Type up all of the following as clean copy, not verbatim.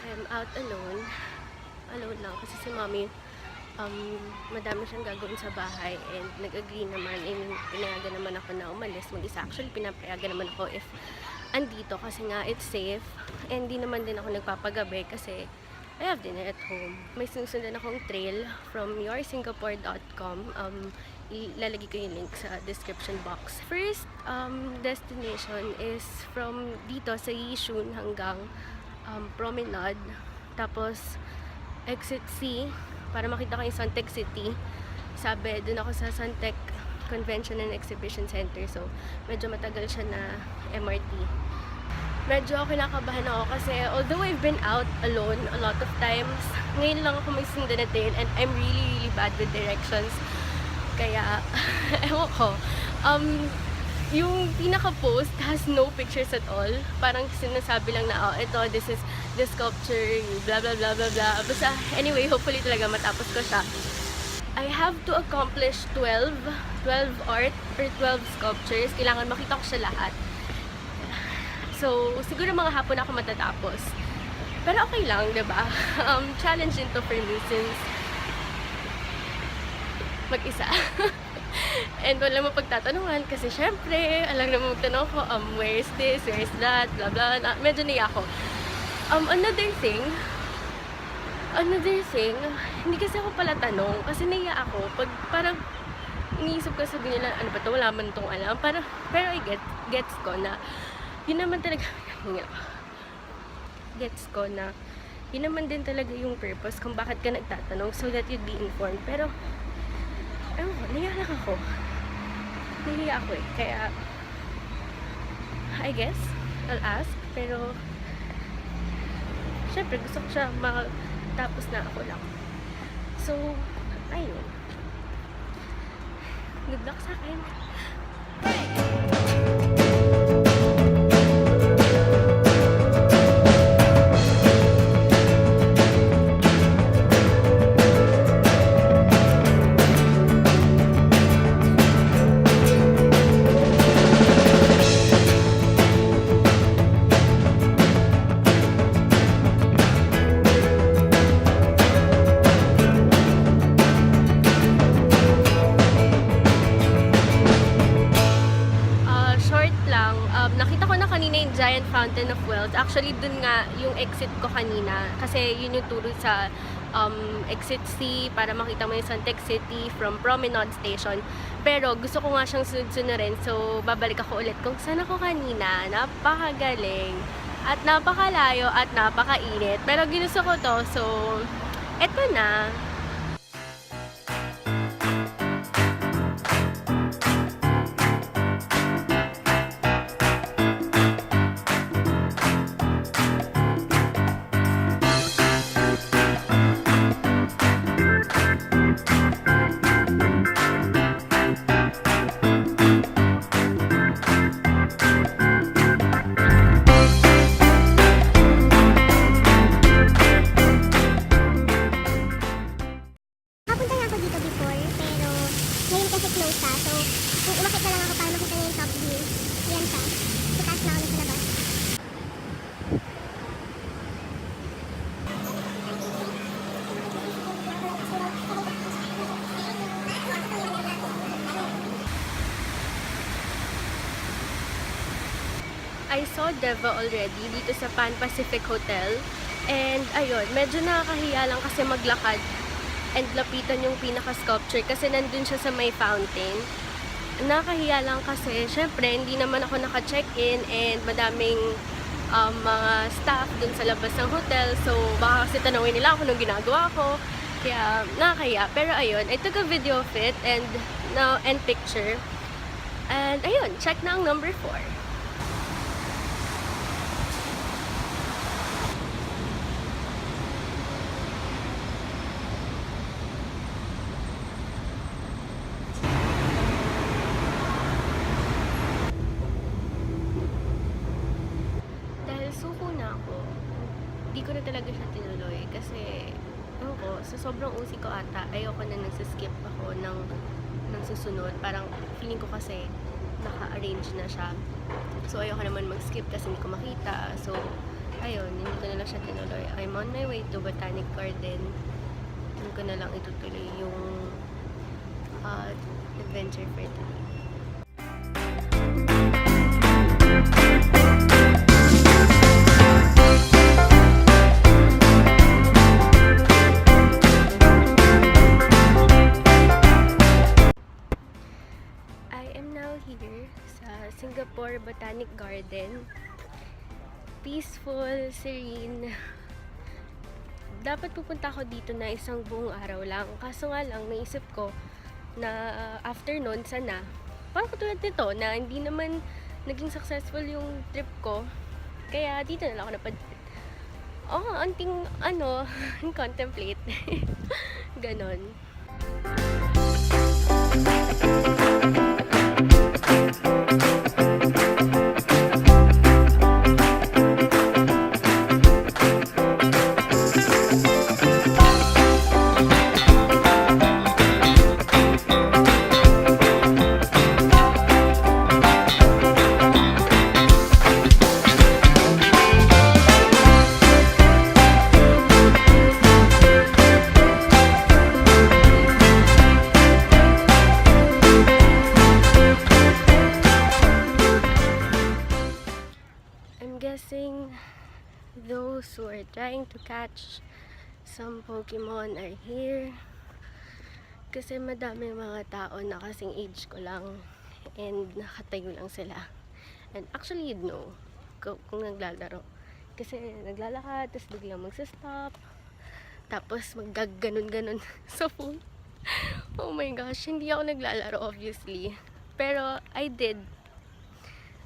I'm out alone. Alone lang kasi si mommy, madami siyang gagawin sa bahay and nag-agree naman. I mean, pinayagan naman ako na umalis mag-isa. Actually, pinapayagan naman ako if andito kasi nga it's safe. And di naman din ako nagpapagabi kasi I have dinner at home. May sinusundan akong trail from yoursingapore.com. Ilalagay ko yung link sa description box. First destination is from dito sa Yishun hanggang Promenade. Tapos exit C para makita ko yung Suntec City. Sabi, dun ako sa Suntec Convention and Exhibition Center. So, medyo matagal siya na MRT. Medyo kinakabahan ako kasi although I've been out alone a lot of times, ngayon lang ako may sundan na trail and I'm really bad with directions. Kaya, ewan ko. Yung pinaka-post has no pictures at all. Parang sinasabi lang na, oh, ito, this is the sculpture, blah blah blah blah blah. Basta, anyway, hopefully talaga matapos ko siya. I have to accomplish 12 art or 12 sculptures. Kailangan makita ko siya lahat. So, siguro mga hapon ako matatapos. Pero okay lang, diba? Challenge ito for me since mag-isa. And wala mo pagtatanungan kasi syempre, alam naman magtanong ko, where is this, where is that, blah blah. Medyo niya ako. Another thing, hindi kasi ako pala tanong kasi naiya ako. Pag parang iniisip ko sabihin nila, ano ba ito, wala man itong alam. Pero I gets ko na yun naman talaga, gets ko na yun naman din talaga yung purpose kung bakit ka nagtatanong so that you'd be informed. Pero, ewan ko, nahiya lang ako. Nahiya ako eh. Kaya, I guess, I'll ask. Pero, syempre, gusto ko siya matapos na ako lang. So, ayun. Good luck sa akin. Nakita ko na kanina yung Giant Fountain of Wealth. Actually, dun nga yung exit ko kanina. Kasi yun yung turo sa exit C para makita mo yung Suntec City from Promenade Station. Pero gusto ko nga siyang sunod-sunod rin. So, babalik ako ulit kung saan ako kanina. Napakagaling. At napakalayo at napakainit. Pero ginusto ko to. So, eto na. I saw Deva already dito sa Pan Pacific Hotel. And ayun, medyo nakakahiya lang kasi maglakad and lapitan yung pinaka-sculpture kasi nandun siya sa may fountain. Nakakahiya lang kasi syempre hindi naman ako naka-check-in and madaming mga staff dun sa labas ng hotel. So baka kasi tanawin nila ako nung ginagawa ko. Kaya nakakahiya. Pero ayun, I took a video of it and picture. And ayun, check na ang number 4. Suko na ako. Hindi ko na talaga siya tinuloy kasi sa sobrang usi ko ata, ayoko na nagsiskip ako ng susunod. Parang feeling ko kasi naka-arrange na siya. So ayoko naman mag-skip kasi hindi ko makita. So ayun, hindi ko na lang na siya tinuloy. I'm on my way to Botanic Garden. Doon ko na lang itutuloy yung adventure for today. I am now here sa Singapore Botanic Garden. Peaceful, serene. Dapat pupunta ako dito na isang buong araw lang. Kaso nga lang, naisip ko na after nun, sana, parang katulad nito, na hindi naman naging successful yung trip ko. Kaya dito na lang ako napadpad. Anting, contemplate. Ganon. Guessing those who are trying to catch some Pokemon are here kasi madami mga tao na kasing age ko lang and nakatayo lang sila, and actually you'd know kung naglalaro kasi naglalakad tapos biglang magsa-stop tapos maggaganon-ganon sa phone. Oh my gosh, hindi ako naglalaro obviously, pero I did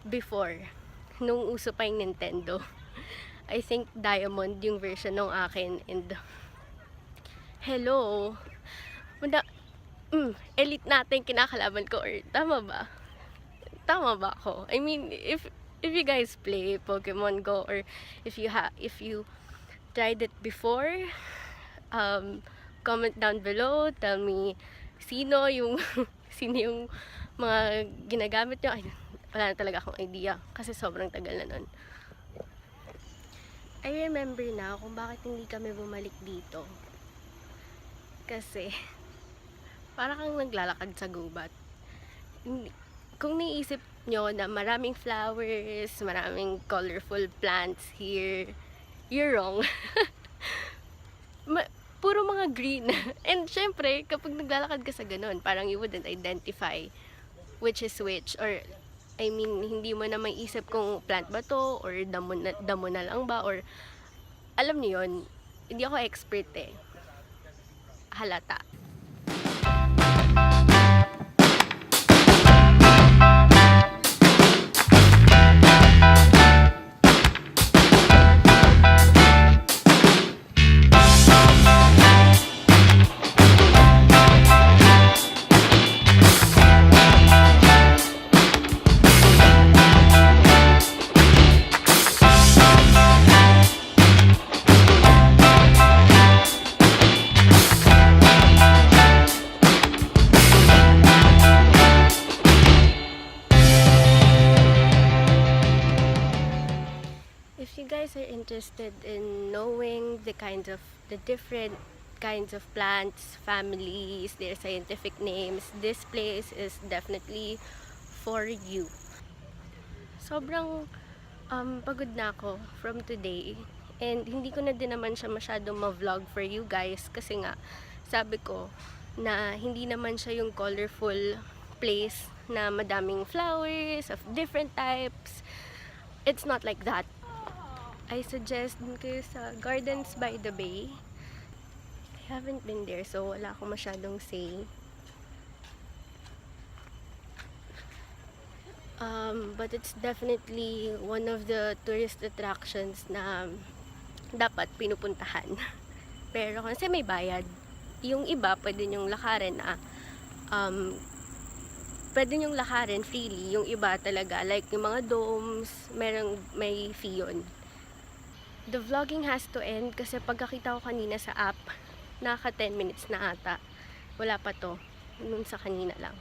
before nung uso pa yung Nintendo. I think Diamond yung version ng akin, and hello, elite natin kinakalaban ko, or tama ba? Tama ba ako? I mean, if you guys play Pokemon Go, or if you tried it before, comment down below, tell me sino yung mga ginagamit nyo. Ay, wala na talaga akong idea kasi sobrang tagal na nun. I remember na kung bakit hindi kami bumalik dito. Kasi para kang naglalakad sa gubat. Kung naisip nyo na maraming flowers, maraming colorful plants here, you're wrong. Puro mga green. And syempre, kapag naglalakad ka sa ganun, parang you wouldn't identify which is which, or I mean, hindi mo na maiisip kung plant ba to, or damo na lang ba, or alam niyo yun, hindi ako expert eh. Halata. If you guys are interested in knowing the different kinds of plants, families, their scientific names, this place is definitely for you. Sobrang pagod na ako from today, and hindi ko na din naman siya masyadong ma-vlog for you guys kasi nga sabi ko na hindi naman siya yung colorful place na madaming flowers of different types. It's not like that. I suggest dun kayo sa Gardens by the Bay. I haven't been there, so wala akong masyadong say. But it's definitely one of the tourist attractions na dapat pinupuntahan. Pero kasi may bayad. Yung iba, pwede nyong lakarin na pwede nyong lakarin freely. Yung iba talaga, like yung mga domes, may fee yun. The vlogging has to end kasi pagkakita ko kanina sa app, naka 10 minutes na ata. Wala pa to. Nung sa kanina lang.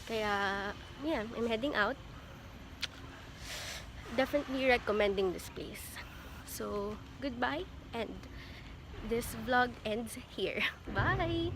Kaya, yeah, I'm heading out. Definitely recommending this place. So, goodbye, and this vlog ends here. Bye!